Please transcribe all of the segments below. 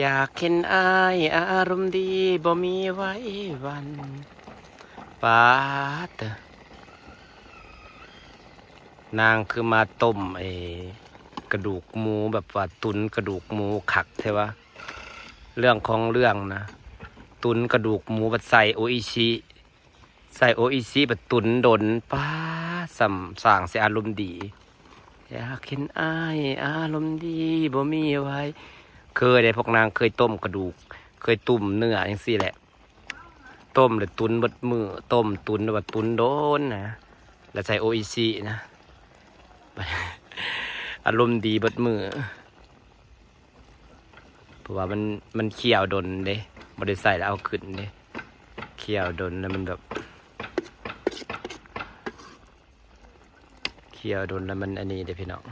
อยากเห็นอายอารมณ์ดีบ่มีไว้วันปาดนางคือมาต้มกระดูกหมูแบบว่าตุนกระดูกหมูขักใช่ปะเรื่องของเรื่องนะตุนกระดูกหมูแบบใส่โออิชิใส่โออิชิแบบตุนดนป้าสัมสร้างเสียอารมณ์ดีอยากเห็นอายอารมณ์ดีบ่มีไว้เคยได้พวกนางเคยต้มกระดูกเคยตุ่มเนื้ออย่างซี่แหละต้มหรือตุนบดมือต้มตุนหรือว่าตุนโดนนะแล้วใส่โออิชินะ อารมณ์ดีบดมือเพราะว่ามันเคี่ยวดนเด้บ่ได้ใส่แล้วเอาขึ้นเด้เคี่ยวดนแล้วมันแบบเคี่ยวดนแล้วมันอันนี้เด้พี่น้อง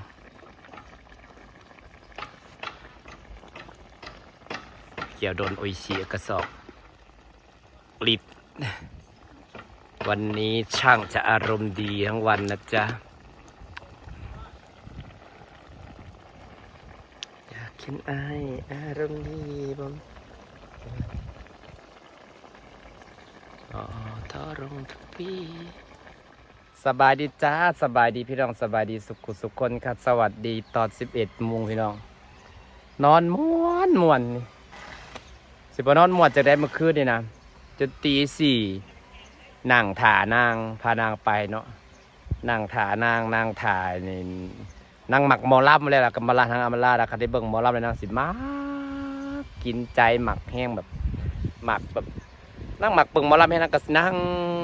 เคี่ยวดนโออิชิกระสอบลิตรวันนี้ช่างจะอารมณ์ดีทั้งวันนะจ๊ะอยากเห็นอายอารมณ์ดีบ่อ๋อทอรงทุกปีสบายดีจ้าสบายดีพี่น้องสบายดีสุขสุขคนครับสวัสดีตอน11 โมงพี่น้องนอนม่วนนี่สิบนอนม่วนจะได้เมื่อคืนนี่นะจนตี 4นั่งถ่านางพานางไปเนาะนั่งถ่านางถ่ายนี่นางหมักหมอลำเลยล่ะกับมาลาทางอำมาลาแล้วคันได้เบิ่งหมอลำเลยนางสิมากกินใจหมักแห้งแบบหมักแบบนั่งหมักเบิ่งหมอลำให้นางก็สินั่ง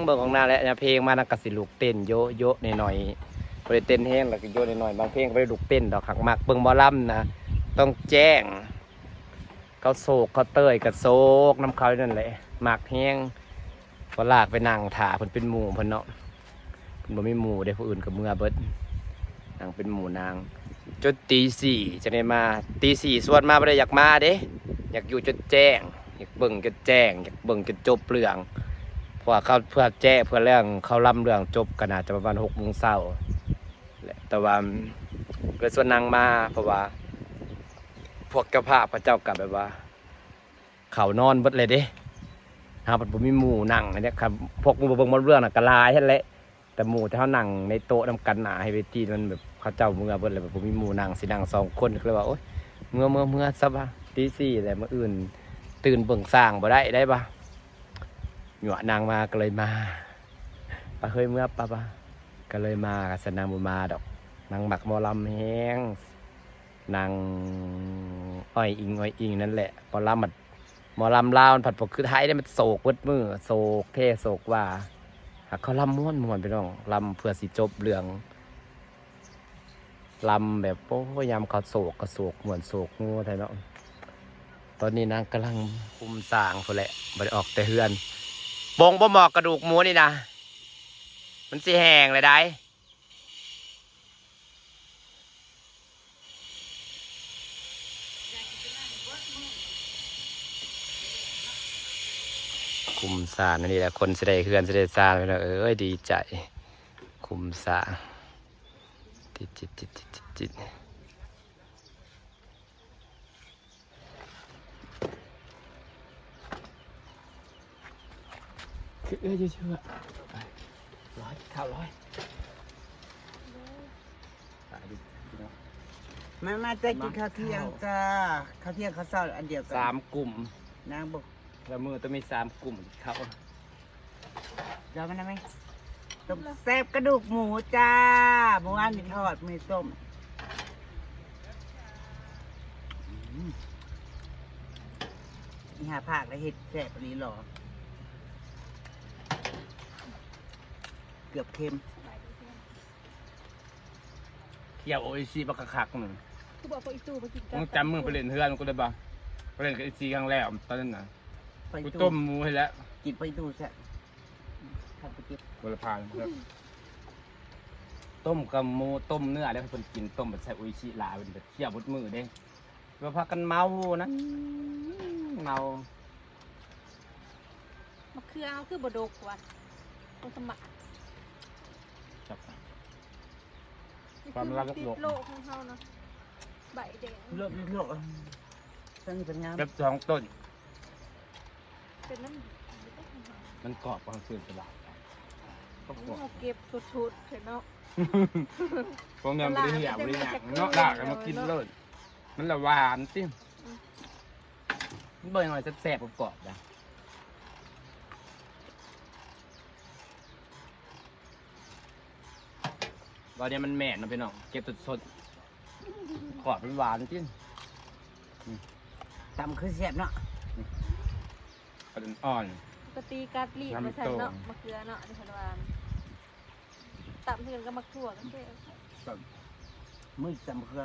เบิ่งของนางแหละเพลงมานางก็สิลูกเต้นโยโย่หน่อยๆบ่ได้เต้นแห้งแล้วก็โยหน่อยๆบางเพลงก็บ่ได้ลูกเต้นดอกหักหมักเบิ่งหมอลำนะต้องแจ้งเขาโศกเขาเต้ยกับโศกน้ำเขานั่นแหละหมักแห้งก็ลากไปนั่งถ่าเพิ่นเป็นหมู่เพิ่นเนาะเพิ่นบ่มีหมู่ได้ผู้อื่นกับเมื่อเบิดนางเป็นหมู่นางจนตี 4จะได้มาตี 4ส่วนมาบ่ได้อยากมาเด้อยากอยู่จนแจ้งอยากเบิ่งจนแจ้งอยากเบิ่งจนจบเรื่องเพราะว่าเขาเพื่อแจ้เพื่อเรื่องเขาล่ำเรื่องจบกันอาจจะประมาณ6 โมงเช้าแหละแต่ว่าก็ส่วนนางมาเพราะว่าพวกเจ้าภาพพระเจ้ากลับแบบว่าเขานอนเบิดเลยเด้ครับผมมีหมู่นั่งเนี่ยครับพวกหมู่เบิ่งบนเรื่องน่ะกะลายใช่แหละแต่หมู่ที่เขานั่งในโต๊ะนำกันหนาให้เวทีมันแบบเขาเจ้าเมื่อเบิ่งเลยแบบผมมีหมู่นั่งสินั่ง2 คนก็เลยว่าโอ๊ยเมื่อซะบ่ะตี 4แหละมื้ออื่นตื่นเบิ่งสร้างบ่ได้บ่ะหยั่วนางมาก็เลยมาปะเฮ้ยเมื่อปะก็เลยมากับสนางบ่มาดอกนางหมักหมอลำแฮงนางอ้อยอิงนั่นแหละหมอลำลาวมันผัดผกคือไทยได้มันโศกเวิดมือโศกเท่โศกว่าหากเขาลำม้วนไปน้องลำเพื่อสิจบเรื่องลำแบบโอ้ยามเขาโศกก็โศกเหมือนโศกงูไทยเนาะตอนนี้นางกำลังคุมสร้างคนแหละบ่ได้ออกแต่เฮือนบงบ่หมอกกระดูกหมูนี่นะมันสิแห้งเลยได้คุมสารนี่แหละคนสิได้เฮือนสิได้สร้างแล้วเอ้ยดีใจคุมสารจิตคือเชื่อข้าวร้อยมาจะกินข้าวเที่ยงจ้าข้าวเที่ยงข้าวเช้าอันเดียวกัน3 กลุ่มนางบอกแล้วมือต้องมี3 กลุ่มเขาเดี๋ยวมันได้ไหมต้มแซ่บกระดูกหมูจ้าเมื่อวานมีทอดมีต้มนี่หาผักแล้วเห็ดแซ่บอันนี้หรอเกือบเค็มเที่ยวโออิชิบักคักหนึ่ง กูบอกว่าอีตู่มากินกั มึงจำมึงไปเล่นเฮือนกูได้ปะไปเล่นกับไอซีครั้งแรกตอนนั้นน่ะ ไป กู ตู้ ต้มหมูให้แล้ว กินไปตู้แซ่บทำไปเก็บ บุรพาต้มกับหมูต้มเนื้อแล้วคนกินต้มแบบใส่โออิชิลาเป็นแบบเที่ยวบดมือเด้มาพากันเมานะเมา มะเขือเอาคือบดกว่ะต้องสมัคร จับความรัก ติด โลก โลกของเขาเนาะใบแดง เลือก ต้นนี้เป็นงาม เก็บสองต้น เป็นน้ำ มันกรอบกว่าคืนตลาดก็กรอบ เราเก็บสุดๆเห็นเนาะ ผมยังไม่ได้เหี่ยวไม่ได้หยังเนาะด่ากันมากินเลยมันละหวานสิมันเบิ่งหน่อยแซ่บๆกรอบๆนะตอนนี้มันแม่นนะพี่น้องเก็บสดๆกรอบเป็นหวานจริง ตำคือเสียบเนาะ กระดูกอ่อน ปกติการรีดมาใส่เนาะ น้ำโต มะเขือเนาะในพันวานตับเพื่อนก็มักถั่วกันเด้ มือตำเครือ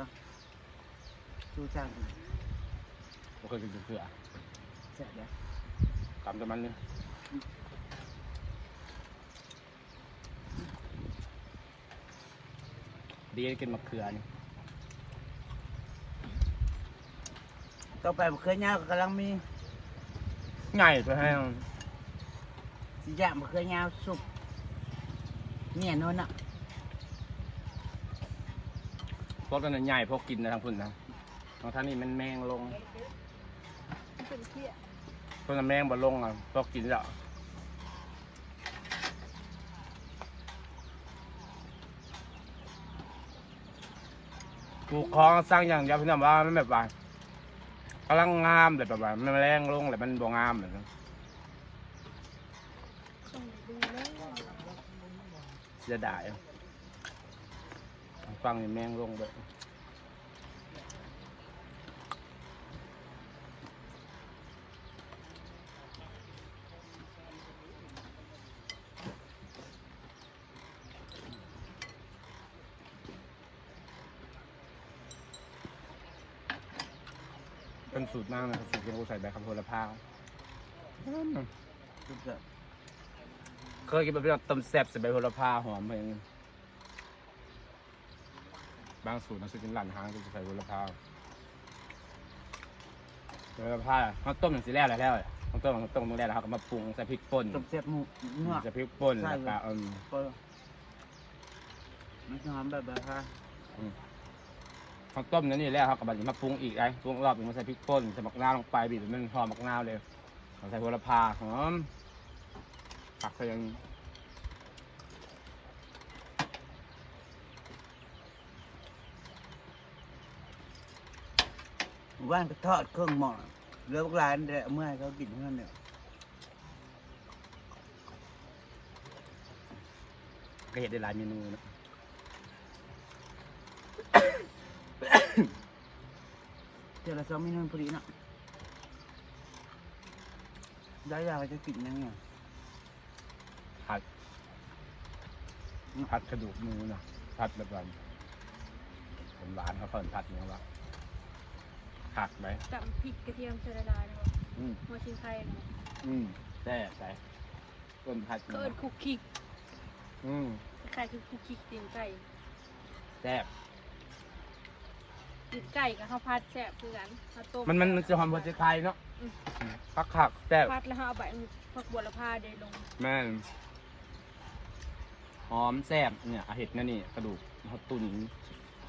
ชูจ้าง บ่เคยกินเสือ เสียบแล้ว กำกับมันเลยดีได้กินมะเขือนี่ ต่อไปมะเขือยาวก็กำลังมี ง่ายไปให้ สิยะมะเขือยาวสุกเนี่ยโน่นน่ะ พวกนั้นใหญ่พวกกินนะทางพุ่นนะทางท่านนี่มันแมงลง มันเป็นเที่ย พวกนั้นแมงบ่ลงอ่ะพวกกินแล้วปลูกคลองสร้างอย่างเดียวพี่น้องว่ามันแบบว่ากำลังงามเลยแบบว่ามันแรงลงเลยมันบ่งามเลยนะ ต้องดูแล เสียดายฟังนี่แมงลงเลยเป็นสูตรมากนะครับสูตรที่เราใส่ใบคำโพดละพร้าว สุกแล้ว เคยกินแบบต้มแซ่บใส่ใบโหระพาหอมเพลงบางสูตรเราซื้อกินร้านห้างก็จะใส่โหระพาโหระพาเขาต้มอย่างสีแรกแล้วเขาต้มตรงแรกแล้วเขาก็มาปรุงใส่พริกป่น ต้มเสียบหมูเนื้อ ใส่พริกป่น ใช่ แล้วก็ ก็มันหอมแบบฮะ เขาต้มนี่แล้วเขาก็มาปรุงอีกไอ้ปรุงรอบหนึงมาใส่พริกป่นใส่มะนาวลงไปบีบมันหอมมะนาวเลยเขาใส่โหระพาหอมผักก็ยัง ว่านก็ทอดเครื่องหม้อเหลือพวกร้านเดี๋ยวเมื่อให้เขากินเท่านั้นเนี่ย ก็เห็นได้หลายเมนูนะ เดี๋ยวเราจะไม่นอนพอดีเนาะได้ยาจะกินยังไง ผัดกระดูกหมูนะผัดแบบว่าเป็นหวานเขาเพิ่นผัดอย่างว่าผักไหม ตำพริกกระเทียมใส่ละลายเนาะ อืม หัวชิงไข่เนาะ แซ่บใส่ต้นผัด ก็เอิ้นคุกคิก อืม ไข่คือคุกคิกตีนไก่ แซ่บ ตีนไก่กับข้าวผัดแซ่บคือกันข้าวต้ม มันจะหอมหัวใจไทยเนาะผักแซ่บ ผัดแล้วเอาใบผักบัวละพาเดลง แม่นหอมแซ่บเนี่ยเห็ดนั่นนี่กระดูกเขาตุ๋น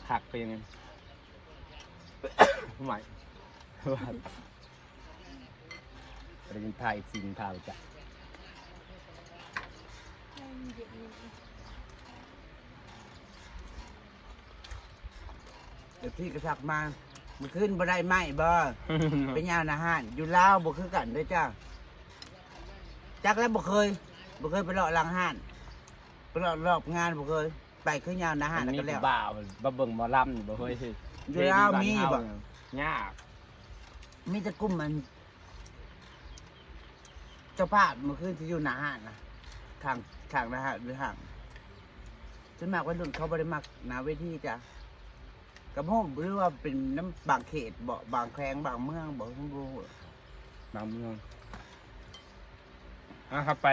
ผักไปยังไงทำไมว่าจะกินไทยซินทาวจ้ะ ให้มันเย็นนิดนึง เดี๋ยวพี่กระสักมามันขึ้นบ่ได้ไหมบ่ เป็นยาวนะฮะอยู่ลาวบ่คือกันเด้วยจ้าจักแล้วบ่เคยไปเลาะหลังห้านไปเลาะรอบงานบ่เคยไปคือยาวนะฮะ อัน แล้ว นี้ ก็แล้ว บ่าวบ่เบิ่งหมอลำนี่บ่เคยสิ อยู่ลาวมีบ่ ยาก มีแต่กลุ่มมัน เจ้าภาพมันคือที่อยู่หน้าห้านนะข้างหน้าห้านหรือห่างส่วนมากวัยรุ่นเขาบ่ได้มักหน้าเวทีจ้ะกระโปงหรือว่าเป็นน้ำบางเขตบ่บางแขวงบางเมืองบ่ทั้งรู้ บางเมืองครับไป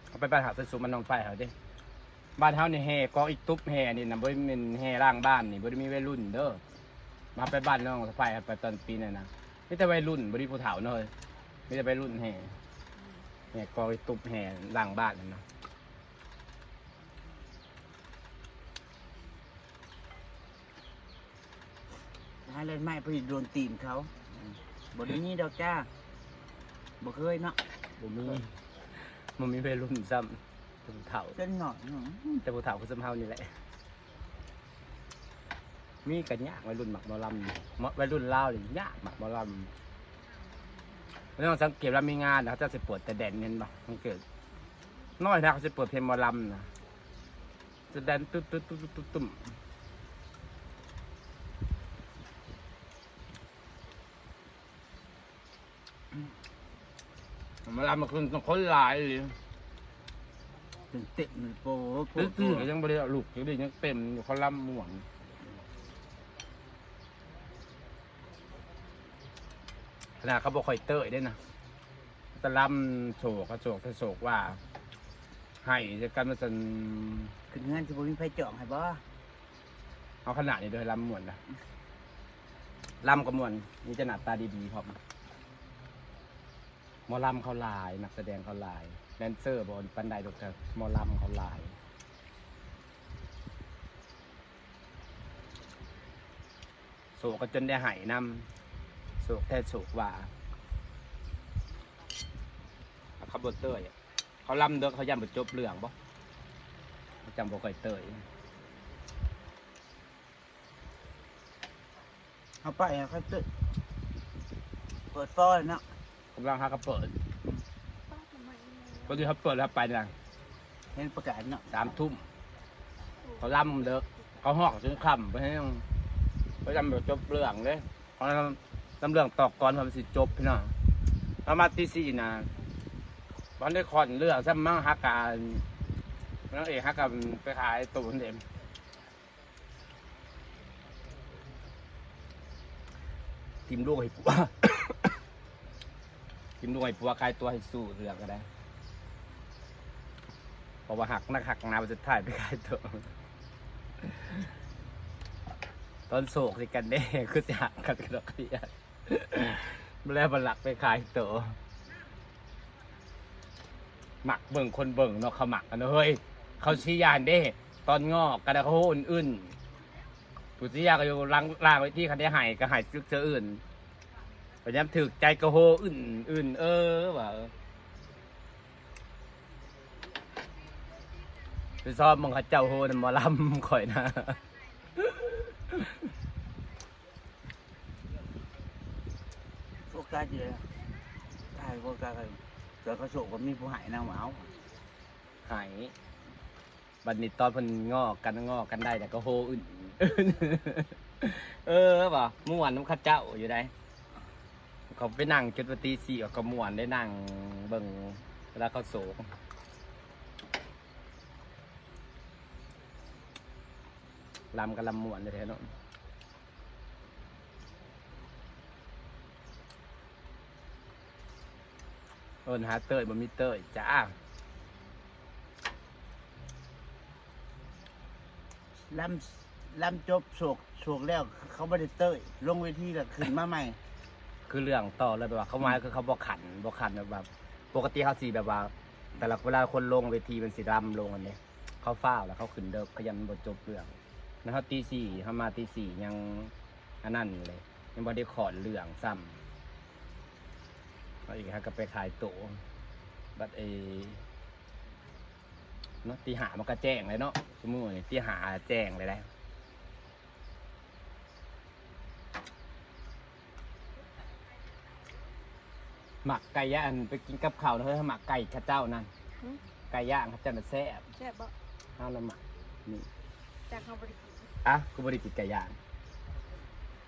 เขาไปบ้านหาดสุมันน้องไปเขาดิบ้านเฮานี่แห่กองอีกตุ๊บแห่นี่นะบ่ได้เป็นแห่ร่างบ้านนี่บ่ได้มีวัยรุ่นเด้อมาไปบ้านน้องสะพายไปตอนปีนั้นนะมีแต่วัยรุ่นบ่ได้ผู้เฒ่าเนาะเฮ้ยมีแต่วัยรุ่นแห่กองอีกตุ๊บแห่ร่างบ้านนั่นนะ ห าเล่นไม้พอดีโดนตีนเขาบ่ได้นี่ดอกจ้าบ่เคยเนาะ บ่มีมันมีวัยรุ่นซ้ำผู้เฒ่า เส้นหน่อยเนาะ แต่ผู้เฒ่าคือสมเฮานี่แหละมีกันยากวัยรุ่นหมักหมอลำวัยรุ่นลาวนี่ยากหมักหมอลำไม่ต้องสังเกตว่ามีงานนะเขาจะเปิดแต่แดนเงินบ่สังเกตน้อยนะเขาจะเปิดเพลงหมอลำนะจะแดนตุ๊ดตุ๊ดตุ๊ดตุ๊ดตุ้มหมาลำมันคือต้องคนหลายเลย ถึงเต็มมันโปโป ตื้อๆก็ยังบริลูกอยู่ดิยังเต็มอยู่เขาล่ำม่วนขนาดเขาบอกคอยเตยได้นะจะล่ำโศกเขาโศกว่าให้จะกันมาสัน ขึ้นเงินสิบ่มีไผจองให้บ่ เอาขนาดนี้เลยล่ำม่วนนะล่ำกับม่วนนี่จะหน้าตาดีๆพร้อมหมอลำเขาหลายนักแสดงเขาหลายแดนเซอร์บนปันไดดอกเตอร์หมอลำเขาหลายโศกก็จนได้หายนำโศกแท้โศกว่าเขาบดเตยเขาลำเด้อเขาย่ำบดจบเรื่องบ่เขาจำบ่ค่อยเตย เอาไปเขาตึกเปิดซอยเนาะ กำลังหาเขาเปิด ป้าทำไม ก็คือเขาเปิดแล้วไปนะ เห็นประกาศเนาะ 3 ทุ่มเขาลำเด้อเขาหอกจนค่ำไปให้เขาจำบดจบเรื่องเลยเขาลำเรื่องตอกก่อนความสิจบพี่น้องประมาณตี 4นะวันได้คอนเรื่องซ้ำมั่งฮักการน้องเอกฮักกันไปขายตูนเอ็มทีมลูกให้ปัว ทีมลูกให้ปัวคลายตัวให้สู้เรื่องก็ได้เพราะว่าหักนักหักนาจะถ่ายไปขายตัว ตอนโศกสิกันเด้คือจะหักกันกระดกกระเดียดแล้วบันหลักไปขายตัวหมักเบิ่งคนเบิ่งเนาะเขาหมักกันเฮ้ยเขาชี้ยานเด้ ตอนงอกกระดาษเขาอื่นๆผู้ชี้ยาก็อยู่ล่างไว้ที่คันได้หายก็หายซึกเจออื่นพยายามถึกใจกระโหอื่นว่าไปซ้อมมึงเขาเจ้าโหนหมอลำข่อยนะ โฟกัสอยู่เลยถ่ายโฟกัสเลยเดี๋ยวเขาโศกก็มีผู้หายนางหมาว หายบัดนี้ตอนเพิ่นงอกกันได้แต่ก็โหอื่น ป่ะม่วนน้ำข้าเจ้าอยู่ได้เขาไปนั่งจุดปฏิสีก็ม่วนได้นั่งเบิ่งเวลาเขาโศกลำกับลำม่วนเลยแท้เนาะเอิ้นหาเต้ยบ่มีเต้ยจ้า ลำจบโศกแล้วเขาไม่ได้เต้ยลงเวทีแล้วขึ้นมาใหม่ คือเรื่องต่อเลยแบบว่าเขาหมายคือเขาบอกขันแบบปกติเขาสีแบบว่า แต่ละเวลาคนลงเวทีเป็นสีรำลงอันนี้เขาฟ้าวแล้วเขาขึ้นเดิกเขายันบทจบเรื่องนะเขาตี 4เขามาตี 4ยังอันนั้นเลยยังบ่ได้ขอดเรื่องซ้ำเขาอีกฮะก็ไปขายตั๋วบัดเนาะตี 5มันก็แจ้งเลยเนาะสมมุตินี่ตี 5แจ้งเลยได้หมักไก่ย่างไปกินกับข้าวแล้วเฮ้ยหมักไก่ข้าเจ้านั่นไก่ย่างข้าเจ้าน่ะแซ่บ แซ่บบ่ ข้าวละหมักนี่ จากเขาบริกิน อ่ะกูบริกินไก่ย่าง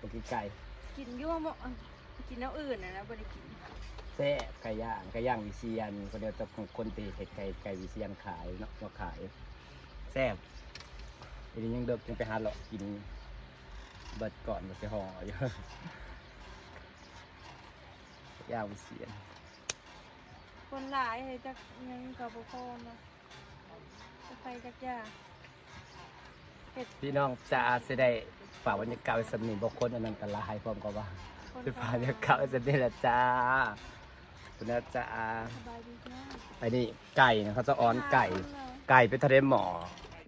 กูกินไก่ กินยั่วบ่กินแล้วอื่นนะบริกิน แซ่บไก่ย่างวิเชียนคนเดียวจะของคนตีไก่วิเชียนขายเนาะมาขายแซ่บทีนี้ยังเดิกยังไปหาหลอกกินเบิดก่อนมาไปห่ออยู่ ย่างวิเชียน คนหลายเลยจักยังกับบุคคลนะจะไปจักยา พี่น้องจะสิได้ฝากบรรยากาศไว้สำนีบอกคนอันนั้นกันลายพร้อมกับว่าจะฝากบรรยากาศไว้สำนีละจ้าคุณนะจ้า สบายดีจ้า ไอ้นี่ไก่นะเขาจะอ้อนไก่ไปทะเลหมอ